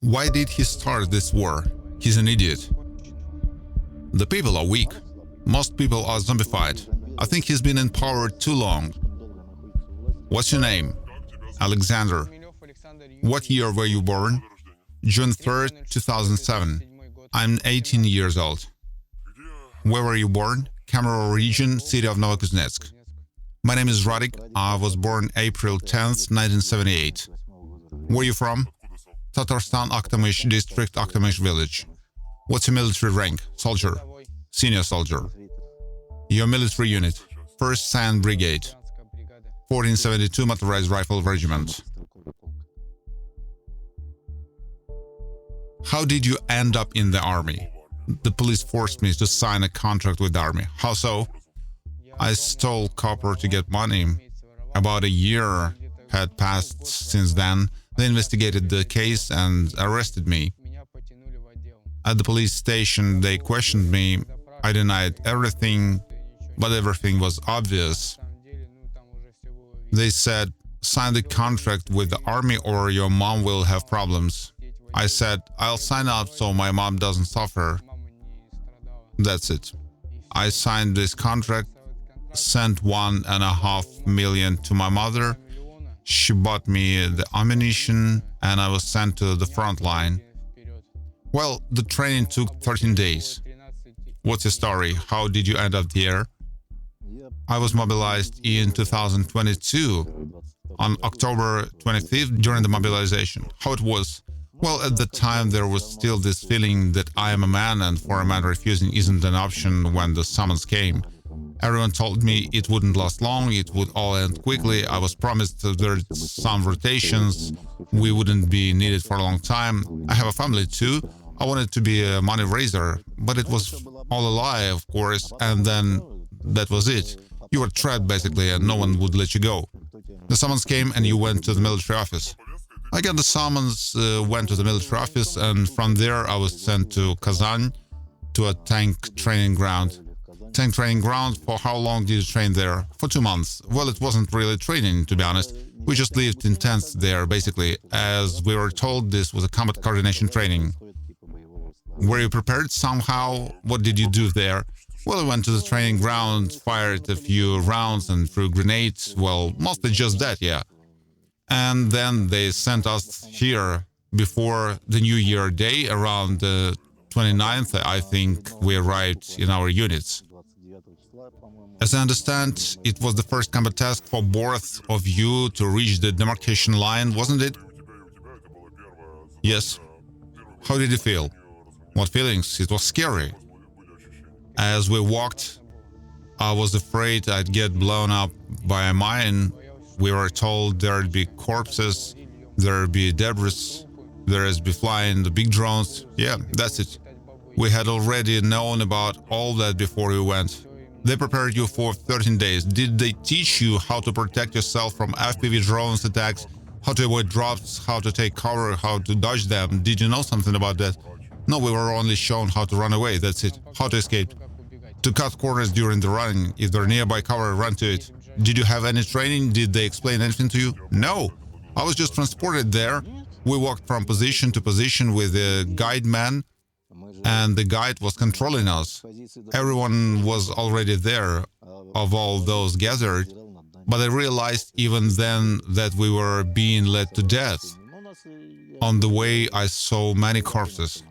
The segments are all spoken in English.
Why did he start this war? He's an idiot. The people are weak. Most people are zombified. I think he's been in power too long. What's your name? Alexander. What year were you born? June 3rd, 2007. I'm 18 years old. Where were you born? Kemerovo region, city of Novokuznetsk. My name is Radik. I was born April 10th, 1978. Where are you from? Tatarstan, Aktamış district, Aktamış village. What's your military rank? Soldier. Senior soldier. Your military unit? 1st Sand Brigade. 1472 Motorized Rifle Regiment. How did you end up in the army? The police forced me to sign a contract with the army. How so? I stole copper to get money. About a year had passed since then. They investigated the case and arrested me. At the police station, they questioned me. I denied everything, but everything was obvious. They said, sign the contract with the army or your mom will have problems. I said, I'll sign up so my mom doesn't suffer. That's it. I signed this contract, sent 1.5 million to my mother. She bought me the ammunition and I was sent to the front line. Well, the training took 13 days. What's your story? How did you end up there? I was mobilized in 2022 on October 25th during the mobilization. How it was? Well, at the time there was still this feeling that I am a man and for a man refusing isn't an option when the summons came. Everyone told me it wouldn't last long, it would all end quickly. I was promised that there's some rotations, we wouldn't be needed for a long time. I have a family too. I wanted to be a money raiser, but it was all a lie, of course, and then that was it. You were trapped basically and no one would let you go. The summons came and you went to the military office. I got the summons, went to the military office, and from there I was sent to Kazan, to a tank training ground. Tank training ground, for how long did you train there? For 2 months. Well, it wasn't really training, to be honest. We just lived in tents there, basically. As we were told, this was a combat coordination training. Were you prepared somehow? What did you do there? Well, I went to the training ground, fired a few rounds and threw grenades. Well, mostly just that, yeah. And then they sent us here before the New Year day, around the 29th, I think, we arrived in our units. As I understand, it was the first combat task for both of you to reach the demarcation line, wasn't it? Yes. How did you feel? What feelings? It was scary. As we walked, I was afraid I'd get blown up by a mine. We were told there'd be corpses, there'd be debris, there'd be flying the big drones. Yeah, that's it. We had already known about all that before we went. They prepared you for 13 days. Did they teach you how to protect yourself from FPV drones attacks, how to avoid drops, how to take cover, how to dodge them? Did you know something about that? No, we were only shown how to run away, that's it. How to escape. To cut corners during the running. If they're nearby cover, run to it. Did you have any training? Did they explain anything to you? No. I was just transported there. We walked from position to position with a guide man, and the guide was controlling us. Everyone was already there, of all those gathered, but I realized even then that we were being led to death. On the way, I saw many corpses.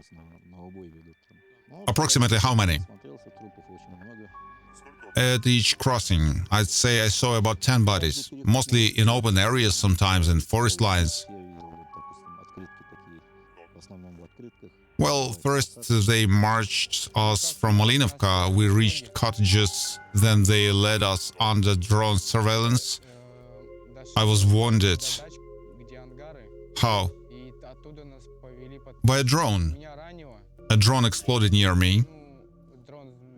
Approximately how many? At each crossing, I'd say I saw about 10 bodies, mostly in open areas, sometimes in forest lines. Well, first they marched us from Malinovka, we reached cottages, then they led us under drone surveillance. I was wounded. How? By a drone. A drone exploded near me.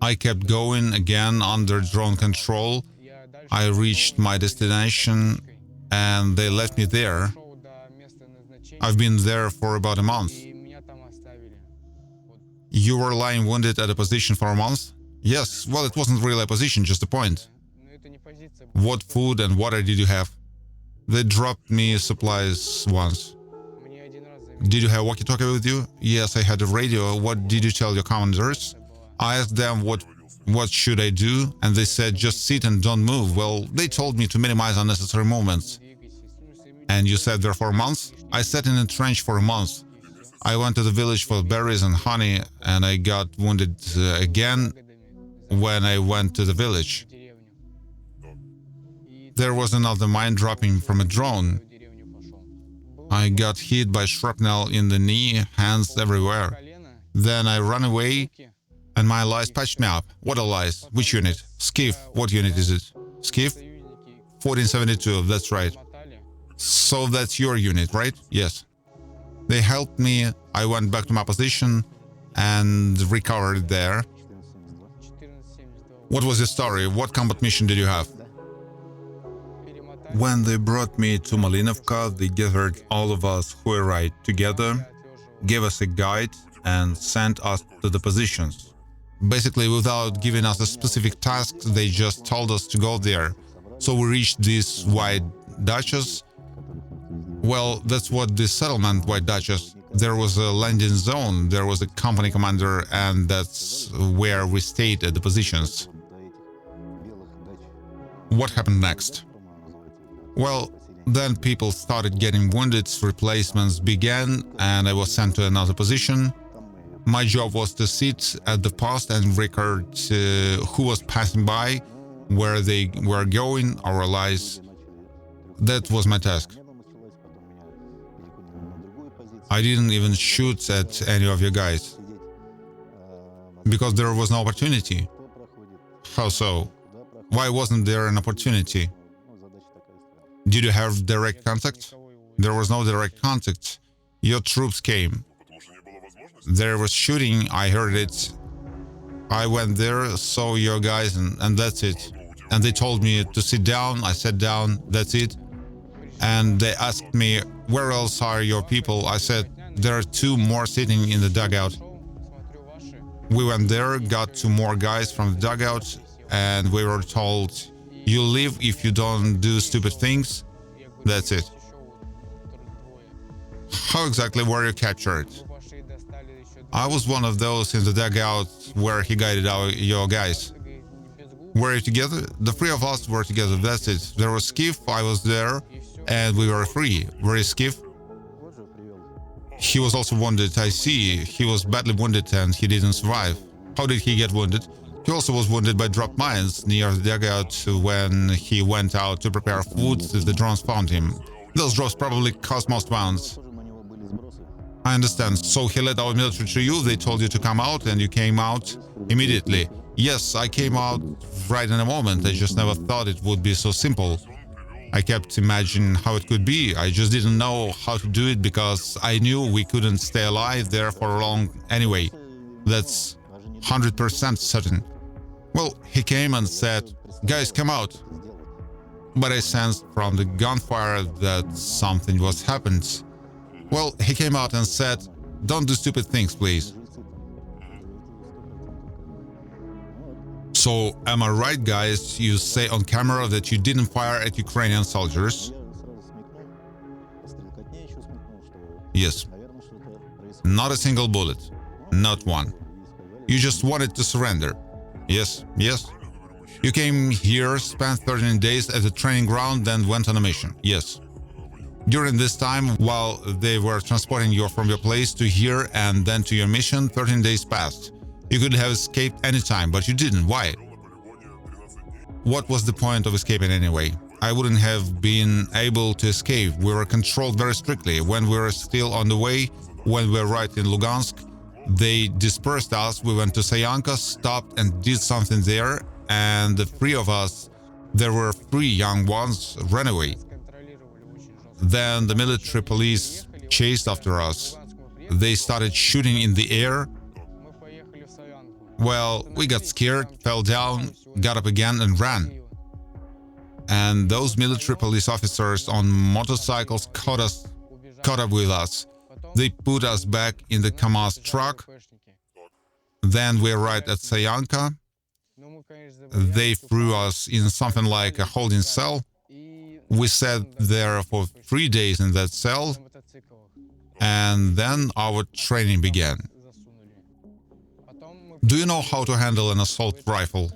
I kept going again under drone control. I reached my destination and they left me there. I've been there for about a month. You were lying wounded at a position for a month? Yes, well, it wasn't really a position, just a point. What food and water did you have? They dropped me supplies once. Did you have walkie-talkie with you? Yes, I had a radio. What did you tell your commanders? I asked them what should I do, and they said just sit and don't move. Well, they told me to minimize unnecessary movements. And you sat there for months? I sat in a trench for a month. I went to the village for berries and honey, and I got wounded again when I went to the village. There was another mine dropping from a drone. I got hit by shrapnel in the knee, hands everywhere. Then I ran away, and my allies patched me up. What allies? Which unit? Skiff. What unit is it? Skiff? 1472, that's right. So that's your unit, right? Yes. They helped me, I went back to my position and recovered there. What was your story? What combat mission did you have? When they brought me to Malinovka, they gathered all of us who arrived together, gave us a guide and sent us to the positions. Basically, without giving us a specific task, they just told us to go there. So we reached these white daches. Well, that's what the settlement, white daches. There was a landing zone, there was a company commander, and that's where we stayed at the positions. What happened next? Well, then people started getting wounded, replacements began, and I was sent to another position. My job was to sit at the post and record who was passing by, where they were going, our allies. That was my task. I didn't even shoot at any of you guys, because there was no opportunity. How so? Why wasn't there an opportunity? Did you have direct contact? There was no direct contact. Your troops came. There was shooting, I heard it. I went there, saw your guys, and that's it. And they told me to sit down, I sat down, that's it. And they asked me, where else are your people? I said, there are two more sitting in the dugout. We went there, got two more guys from the dugout, and we were told, you leave if you don't do stupid things. That's it. How exactly were you captured? I was one of those in the dugout where he guided your guys. Were you together? The three of us were together, that's it. There was Skiff, I was there, and we were free. Where is Skiff? He was also wounded, I see. He was badly wounded and he didn't survive. How did he get wounded? He also was wounded by dropped mines near the dugout when he went out to prepare food. The drones found him. Those drops probably caused most wounds. I understand. So he led our military to you, they told you to come out, and you came out immediately. Yes, I came out right in a moment. I just never thought it would be so simple. I kept imagining how it could be. I just didn't know how to do it because I knew we couldn't stay alive there for long anyway. That's 100% certain. Well, he came and said, guys, come out. But I sensed from the gunfire that something was happened. Well, he came out and said, don't do stupid things, please. So, am I right, guys? You say on camera that you didn't fire at Ukrainian soldiers? Yes. Not a single bullet. Not one. You just wanted to surrender. Yes, yes. You came here, spent 13 days at the training ground, then went on a mission. Yes. During this time, while they were transporting you from your place to here and then to your mission, 13 days passed. You could have escaped any time, but you didn't. Why? What was the point of escaping anyway? I wouldn't have been able to escape. We were controlled very strictly. When we were still on the way, when we were right in Lugansk, they dispersed us. We went to Sayanka, stopped and did something there, and the three of us, there were 3 young ones, ran away. Then the military police chased after us. They started shooting in the air. Well, we got scared, fell down, got up again and ran. And those military police officers on motorcycles caught up with us. They put us back in the KAMAZ truck. Then we arrived at Sayanka. They threw us in something like a holding cell. We sat there for 3 days in that cell. And then our training began. Do you know how to handle an assault rifle?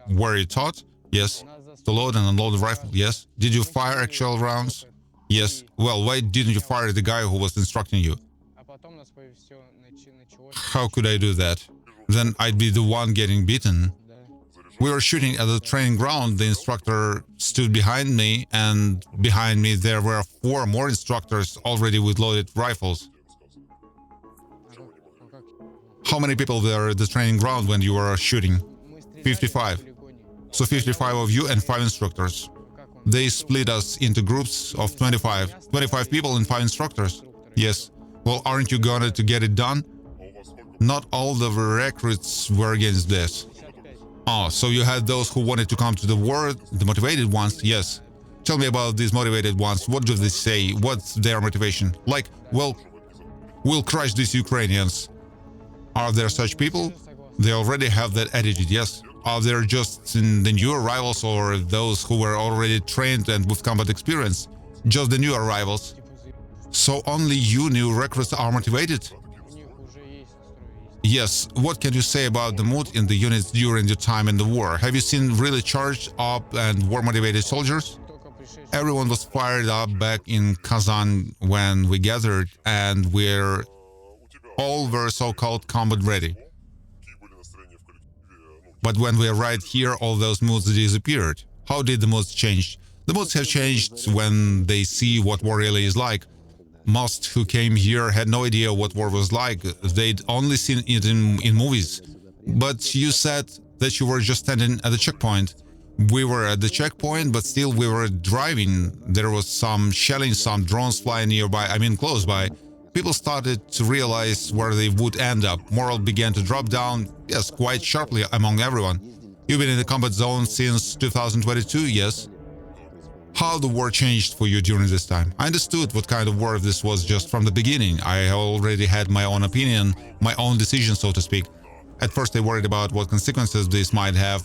Were you taught? Yes. To load and unload the rifle? Yes. Did you fire actual rounds? Yes. Well, why didn't you fire the guy who was instructing you? How could I do that? Then I'd be the one getting beaten. We were shooting at the training ground. The instructor stood behind me, and behind me there were 4 more instructors already with loaded rifles. How many people were at the training ground when you were shooting? 55. So 55 of you and 5 instructors. They split us into groups of 25. 25 people and 5 instructors. Yes. Well, aren't you going to get it done? Not all the recruits were against this. Oh, so you had those who wanted to come to the war, the motivated ones? Yes. Tell me about these motivated ones. What do they say? What's their motivation? Like, well, we'll crush these Ukrainians. Are there such people? They already have that attitude, yes. Are there just the new arrivals or those who were already trained and with combat experience? Just the new arrivals. So only you new recruits are motivated? Yes. What can you say about the mood in the units during the time in the war? Have you seen really charged up and war-motivated soldiers? Everyone was fired up back in Kazan when we gathered, and we're all were so-called combat ready. But when we arrived here, all those moods disappeared. How did the moods change? The moods have changed when they see what war really is like. Most who came here had no idea what war was like. They'd only seen it in movies. But you said that you were just standing at the checkpoint. We were at the checkpoint, but still we were driving. There was some shelling, some drones flying nearby, close by. People started to realize where they would end up. Morale began to drop down, yes, quite sharply among everyone. You've been in the combat zone since 2022, yes? How the war changed for you during this time? I understood what kind of war this was just from the beginning. I already had my own opinion, my own decision, so to speak. At first I worried about what consequences this might have.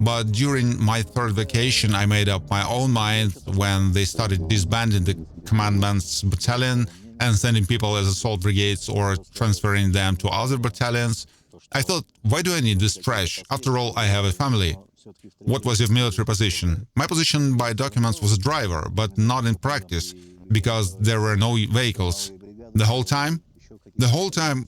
But during my 3rd vacation, I made up my own mind when they started disbanding the commandant's battalion and sending people as assault brigades or transferring them to other battalions. I thought, why do I need this trash? After all, I have a family. What was your military position? My position by documents was a driver, but not in practice, because there were no vehicles. The whole time? The whole time,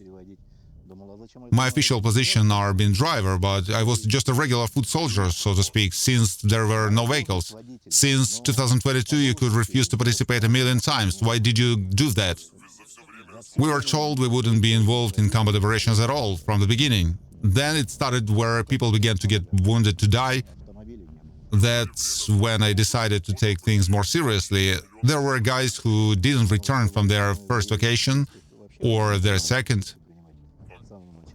my official position are being driver, but I was just a regular foot soldier, so to speak, since there were no vehicles. Since 2022, you could refuse to participate a million times. Why did you do that? We were told we wouldn't be involved in combat operations at all from the beginning. Then it started where people began to get wounded to die. That's when I decided to take things more seriously. There were guys who didn't return from their first vacation or their second.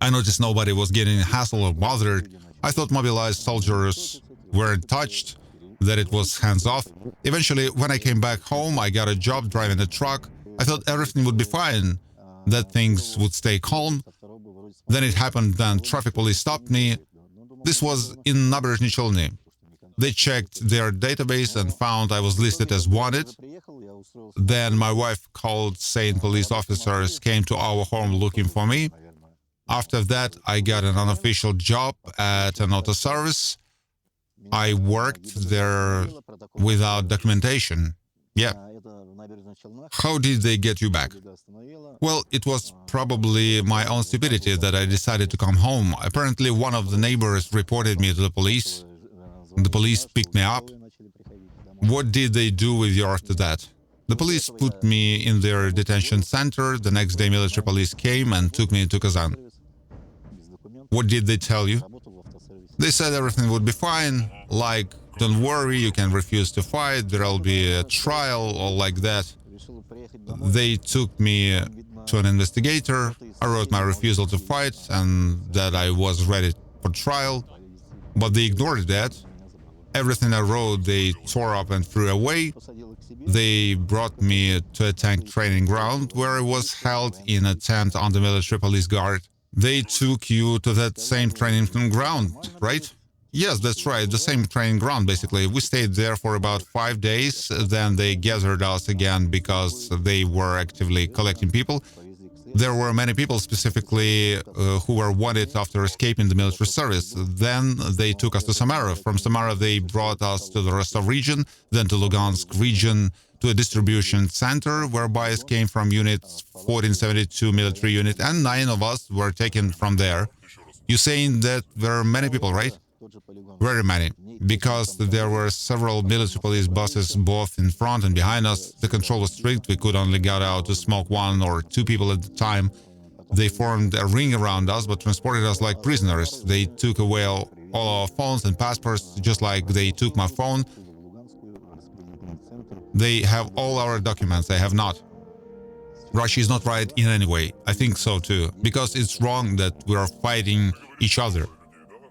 I noticed nobody was getting hassled or bothered. I thought mobilized soldiers weren't touched, that it was hands off. Eventually, when I came back home, I got a job driving a truck. I thought everything would be fine, that things would stay calm. Then it happened, then traffic police stopped me. This was in Nabережные Челны. They checked their database and found I was listed as wanted. Then my wife called, saying police officers came to our home looking for me. After that, I got an unofficial job at an auto service. I worked there without documentation. Yeah. How did they get you back? Well, it was probably my own stupidity that I decided to come home. Apparently, one of the neighbors reported me to the police. The police picked me up. What did they do with you after that? The police put me in their detention center. The next day, military police came and took me to Kazan. What did they tell you? They said everything would be fine, like, don't worry, you can refuse to fight, there'll be a trial, or like that. They took me to an investigator. I wrote my refusal to fight and that I was ready for trial, but they ignored that. Everything I wrote, they tore up and threw away. They brought me to a tank training ground where I was held in a tent under military police guard. They took you to that same training ground, right? Yes, that's right, the same training ground, basically. We stayed there for about 5 days, then they gathered us again because they were actively collecting people. There were many people specifically who were wanted after escaping the military service. Then they took us to Samara. From Samara, they brought us to the Rostov region, then to Lugansk region, to a distribution center where buyers came from units 1472 military unit, and 9 of us were taken from there. You're saying that there are many people, right? Very many. Because there were several military police buses both in front and behind us, the control was strict, we could only get out to smoke 1 or 2 people at the time. They formed a ring around us but transported us like prisoners. They took away all our phones and passports, just like they took my phone. They have all our documents, I have not. Russia is not right in any way. I think so too, because it's wrong that we are fighting each other.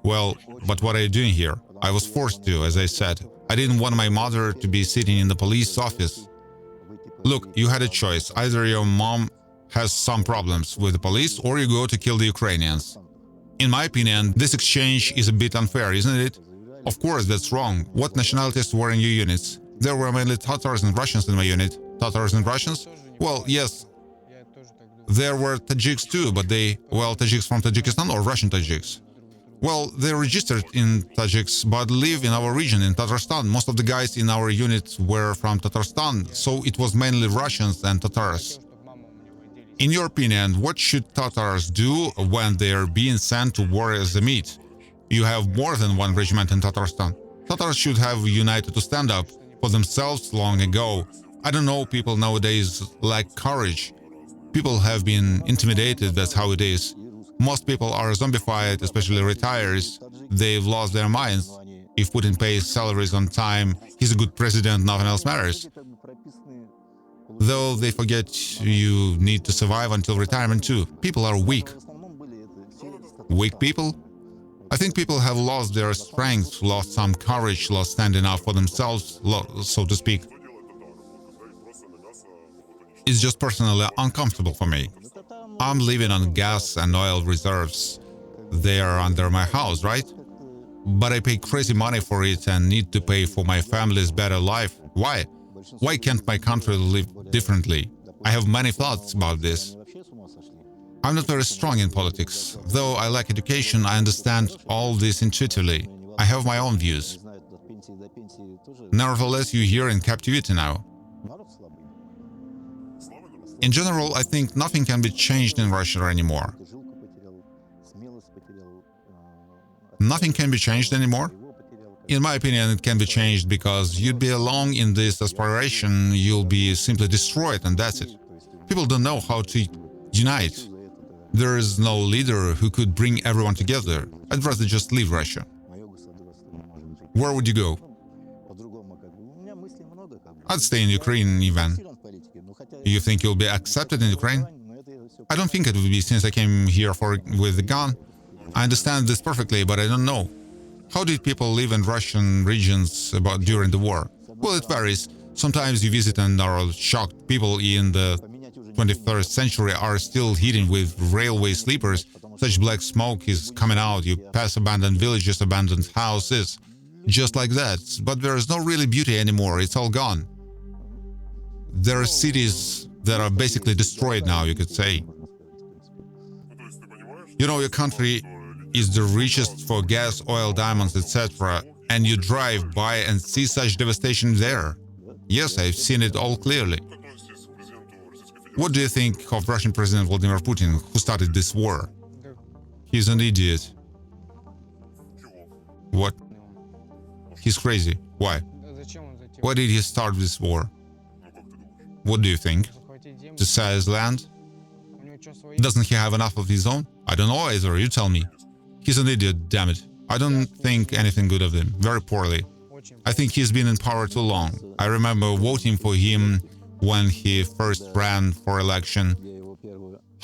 Well, but what are you doing here? I was forced to, as I said. I didn't want my mother to be sitting in the police office. Look, you had a choice. Either your mom has some problems with the police or you go to kill the Ukrainians. In my opinion, this exchange is a bit unfair, isn't it? Of course, that's wrong. What nationalities were in your units? There were mainly Tatars and Russians in my unit. Tatars and Russians? Well, yes. There were Tajiks too, but Tajiks from Tajikistan or Russian Tajiks? Well, they're registered in Tajiks, but live in our region, in Tatarstan. Most of the guys in our unit were from Tatarstan, so it was mainly Russians and Tatars. In your opinion, what should Tatars do when they are being sent to war as a meat? You have more than one regiment in Tatarstan. Tatars should have united to stand up for themselves long ago. I don't know, people nowadays lack courage. People have been intimidated, that's how it is. Most people are zombified, especially retirees. They've lost their minds. If Putin pays salaries on time, he's a good president, nothing else matters. Though they forget you need to survive until retirement too. People are weak. Weak people? I think people have lost their strength, lost some courage, lost standing up for themselves, so to speak. It's just personally uncomfortable for me. I'm living on gas and oil reserves. They are under my house, right? But I pay crazy money for it and need to pay for my family's better life. Why? Why can't my country live differently? I have many thoughts about this. I'm not very strong in politics. Though I lack education, I understand all this intuitively. I have my own views. Nevertheless, you're here in captivity now. In general, I think nothing can be changed in Russia anymore. Nothing can be changed anymore? In my opinion, it can be changed because you'd be alone in this aspiration, you'll be simply destroyed and that's it. People don't know how to unite. There is no leader who could bring everyone together. I'd rather just leave Russia. Where would you go? I'd stay in Ukraine even. You think you'll be accepted in Ukraine? I don't think it would be, since I came here with a gun. I understand this perfectly, but I don't know. How did people live in Russian regions during the war? Well, it varies. Sometimes you visit and are shocked. People in the 21st century are still heating with railway sleepers. Such black smoke is coming out. You pass abandoned villages, abandoned houses. Just like that. But there is no really beauty anymore. It's all gone. There are cities that are basically destroyed now, you could say. You know, your country is the richest for gas, oil, diamonds, etc. And you drive by and see such devastation there. Yes, I've seen it all clearly. What do you think of Russian President Vladimir Putin, who started this war? He's an idiot. What? He's crazy. Why? Why did he start this war? What do you think? To seize land? Doesn't he have enough of his own? I don't know either, you tell me. He's an idiot, damn it. I don't think anything good of him, very poorly. I think he's been in power too long. I remember voting for him when he first ran for election.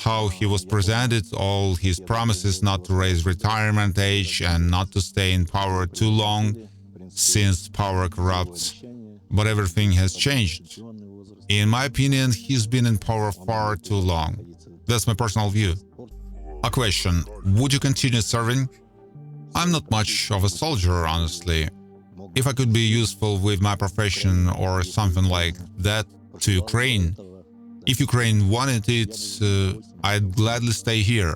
How he was presented, all his promises not to raise retirement age and not to stay in power too long, since power corrupts. But everything has changed. In my opinion, he's been in power far too long. That's my personal view. A question: would you continue serving? I'm not much of a soldier, honestly. If I could be useful with my profession or something like that to Ukraine, if Ukraine wanted it, I'd gladly stay here.